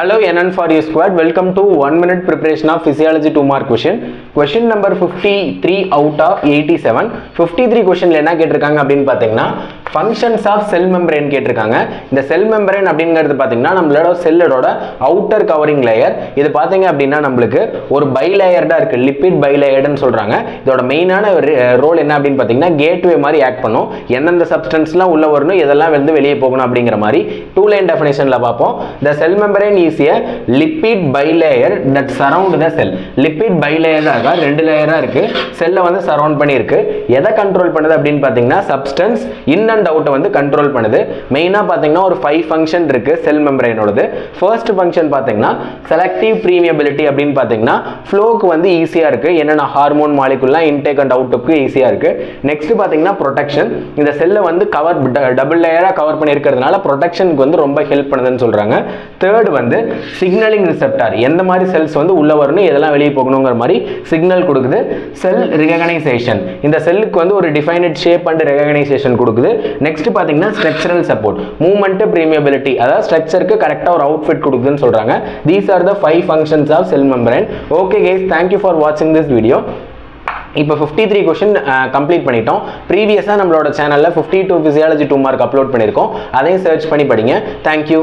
Hello NN for you squad. Welcome to 1 minute preparation of physiology 2 mark question. Question number 53 out of 87. 53 question என்ன கேட்டிருக்காங்க அப்படின்னு பார்த்தீங்கன்னா functions of cell membrane கேட்டிருக்காங்க. இந்த cell membrane அப்படிங்கிறது பார்த்தீங்கன்னா நம்மளோட செல்லோட outer covering layer. இது பார்த்தீங்க அப்படின்னா நம்மளுக்கு ஒரு bilayered இருக்கு, lipid bilayeredனு சொல்றாங்க. இதோட மெயினான ரோல் என்ன அப்படின்னு பார்த்தீங்கன்னா கேட்வே மாதிரி ஆக்ட் பண்ணும். எந்தெந்த சப்ஸ்டன்ஸ்லாம் உள்ள வரணும், இதெல்லாம் வந்து வெளியே போகணும் அப்படிங்கிற மாதிரி டூ லைன் டெஃபினேஷன்ல பார்ப்போம். The cell membrane is a lipid bilayer that surround the cell. Lipid bilayer ஆக ரெண்டு லேயரா இருக்கு, செல்லை வந்து சரவுண்ட் பண்ணி இருக்கு. எதை கண்ட்ரோல் பண்ணுது அப்படின்னு பார்த்தீங்கன்னா சப்ஸ்டன்ஸ் இன் அண்ட் அவுட் வந்து கண்ட்ரோல் பண்ணுது. மெயினா பார்த்தீங்கன்னா ஒரு 5 ஃபங்க்ஷன் இருக்கு செல் மெம்பரேனோடது. ஃபர்ஸ்ட் ஃபங்க்ஷன் பார்த்தீங்கன்னா செலக்டிவ் பிரீமியபிலிட்டி அப்படின்னு பார்த்தீங்கன்னா ஃப்ளோக்கு வந்து ஈஸியா இருக்கு, என்னென்ன ஹார்மோன் மாலிகுல்லாம் இன்டேக் அண்ட் அவுட்டுக்கு ஈஸியா இருக்கு. நெக்ஸ்ட் பார்த்தீங்கன்னா ப்ரொடெக்ஷன், இந்த செல்லை வந்து கவர் டபுள் லேயரா கவர் பண்ணி இருக்கிறதுனால ப்ரொடெக்ஷனுக்கு வந்து ரொம்ப ஹெல்ப் பண்ணுதுன்னு சொல்றாங்க. தேர்ட் வந்து சிக்னலிங் ரிசெப்டார், எந்த மாதிரி செல்ஸ் வந்து உள்ள வரணும், இதெல்லாம் வெளியே போகணுங்கிற மாதிரி சிக்னல் கொடுக்குது. செல் ரெகக்னைசேஷன், இந்த செல்லுக்கு வந்து ஒரு டிஃபைனட் ஷேப் அண்ட் ரெகக்னைசேஷன் கொடுக்குது. நெக்ஸ்ட் பாத்தீங்கன்னா ஸ்ட்ரக்சரல் சப்போர்ட், மூவ்மெண்ட் பிரீமியபிலிட்டி, அதாவது ஸ்ட்ரக்சருக்கு கரெக்டா ஒரு அவுட்ஃபிட் கொடுக்குதுன்னு சொல்றாங்க. These are the 5 functions of cell membrane. Okay guys, thank you for watching this video. இப்போ 53 கொஸ்டின் கம்ப்ளீட் பண்ணிட்டோம். ப்ரீவியஸாக நம்மளோட சேனலில் 52 ஃபிசியாலஜி 2 மார்க் அப்லோட் பண்ணியிருக்கோம், அதையும் சர்ச் பண்ணி படிங்க. தேங்க்யூ.